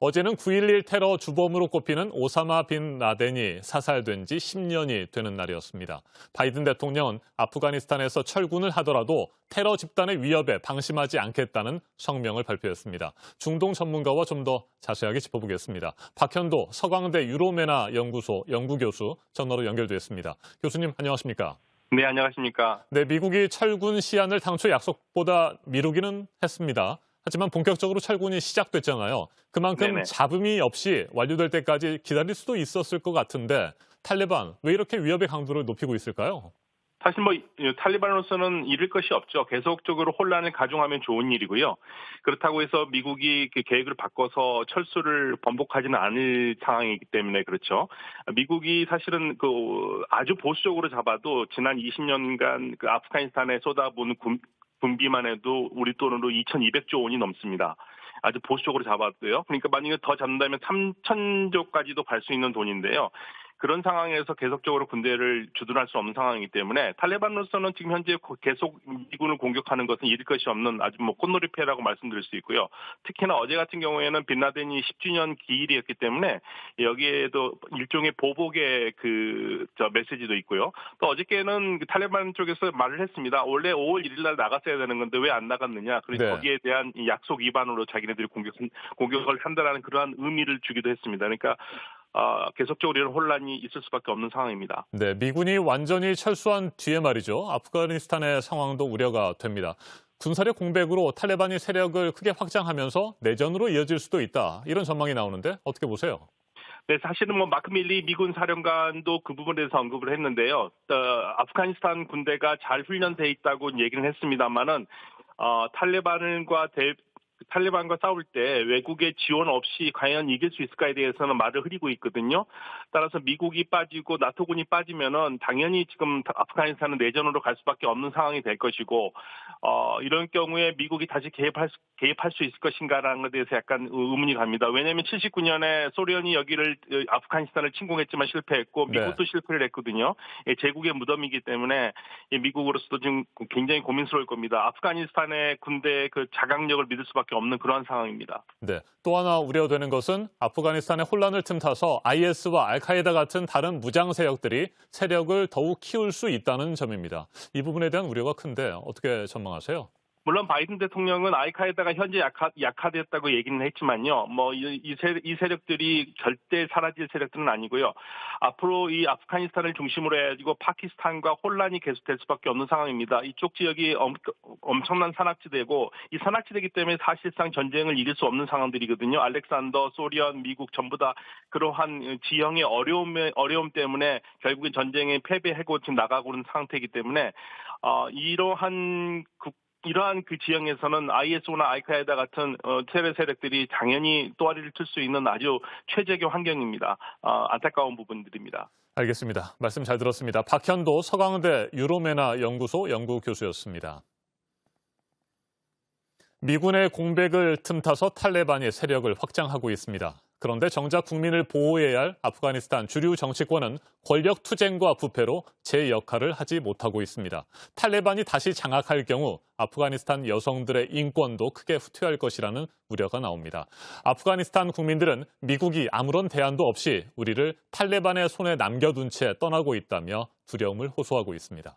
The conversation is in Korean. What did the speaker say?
어제는 9.11 테러 주범으로 꼽히는 오사마 빈 라덴이 사살된 지 10년이 되는 날이었습니다. 바이든 대통령은 아프가니스탄에서 철군을 하더라도 테러 집단의 위협에 방심하지 않겠다는 성명을 발표했습니다. 중동 전문가와 좀 더 자세하게 짚어보겠습니다. 박현도 서강대 유로메나 연구소 연구교수 전화로 연결됐습니다. 교수님 안녕하십니까? 네, 안녕하십니까? 네, 미국이 철군 시한을 당초 약속보다 미루기는 했습니다. 하지만 본격적으로 철군이 시작됐잖아요. 그만큼 네네. 잡음이 없이 완료될 때까지 기다릴 수도 있었을 것 같은데 탈레반 왜 이렇게 위협의 강도를 높이고 있을까요? 사실 탈리반으로서는 잃을 것이 없죠. 계속적으로 혼란을 가중하면 좋은 일이고요. 그렇다고 해서 미국이 그 계획을 바꿔서 철수를 번복하지는 않을 상황이기 때문에 그렇죠. 미국이 사실은 아주 보수적으로 잡아도 지난 20년간 그 아프가니스탄에 쏟아부은 군비만 해도 우리 돈으로 2,200조 원이 넘습니다. 아주 보수적으로 잡았고요. 그러니까 만약에 더 잡는다면 3,000조까지도 갈 수 있는 돈인데요. 그런 상황에서 계속적으로 군대를 주둔할 수 없는 상황이기 때문에 탈레반으로서는 지금 현재 계속 미군을 공격하는 것은 잃을 것이 없는 아주 꽃놀이패라고 말씀드릴 수 있고요. 특히나 어제 같은 경우에는 빈라덴이 10주년 기일이었기 때문에 여기에도 일종의 보복의 메시지도 있고요. 또 어저께는 탈레반 쪽에서 말을 했습니다. 원래 5월 1일 날 나갔어야 되는 건데 왜 안 나갔느냐. 그래서 네. 거기에 대한 약속 위반으로 자기네들이 공격을 한다라는 그러한 의미를 주기도 했습니다. 그러니까 계속적으로 이런 혼란이 있을 수밖에 없는 상황입니다. 네, 미군이 완전히 철수한 뒤에 말이죠. 아프가니스탄의 상황도 우려가 됩니다. 군사력 공백으로 탈레반이 세력을 크게 확장하면서 내전으로 이어질 수도 있다. 이런 전망이 나오는데 어떻게 보세요? 네, 사실은 마크 밀리 미군 사령관도 그 부분에 대해서 언급을 했는데요. 아프가니스탄 군대가 잘 훈련돼 있다고 얘기는 했습니다만은 탈레반과 싸울 때 외국의 지원 없이 과연 이길 수 있을까에 대해서는 말을 흐리고 있거든요. 따라서 미국이 빠지고 나토군이 빠지면은 당연히 지금 아프가니스탄은 내전으로 갈 수밖에 없는 상황이 될 것이고 이런 경우에 미국이 다시 개입할 수 있을 것인가라는 것에 대해서 약간 의문이 갑니다. 왜냐하면 79년에 소련이 아프가니스탄을 침공했지만 실패했고 미국도 실패를 했거든요. 제국의 무덤이기 때문에 미국으로서도 지금 굉장히 고민스러울 겁니다. 아프가니스탄의 군대의 그 자강력을 믿을 수밖에 없는 그러한 상황입니다. 네, 또 하나 우려되는 것은 아프가니스탄의 혼란을 틈타서 IS와 알카에다 같은 다른 무장 세력들이 세력을 더욱 키울 수 있다는 점입니다. 이 부분에 대한 우려가 큰데 어떻게 전망하세요? 물론 바이든 대통령은 알카에다가 현재 약화됐다고 얘기는 했지만요. 이 세력들이 절대 사라질 세력들은 아니고요. 앞으로 이 아프가니스탄을 중심으로 해가지고 파키스탄과 혼란이 계속될 수밖에 없는 상황입니다. 이쪽 지역이 엄청난 산악지대고 이 산악지대이기 때문에 사실상 전쟁을 이길 수 없는 상황들이거든요. 알렉산더, 소련, 미국 전부 다 그러한 지형의 어려움 때문에 결국엔 전쟁에 패배하고 지금 나가고 있는 상태이기 때문에 이러한 그 지형에서는 IS나 알카에다 같은 테러 세력들이 당연히 또아리를 틀 수 있는 아주 최적의 환경입니다. 안타까운 부분들입니다. 알겠습니다. 말씀 잘 들었습니다. 박현도 서강대 유로메나 연구소 연구교수였습니다. 미군의 공백을 틈타서 탈레반이 세력을 확장하고 있습니다. 그런데 정작 국민을 보호해야 할 아프가니스탄 주류 정치권은 권력 투쟁과 부패로 제 역할을 하지 못하고 있습니다. 탈레반이 다시 장악할 경우 아프가니스탄 여성들의 인권도 크게 후퇴할 것이라는 우려가 나옵니다. 아프가니스탄 국민들은 미국이 아무런 대안도 없이 우리를 탈레반의 손에 남겨둔 채 떠나고 있다며 두려움을 호소하고 있습니다.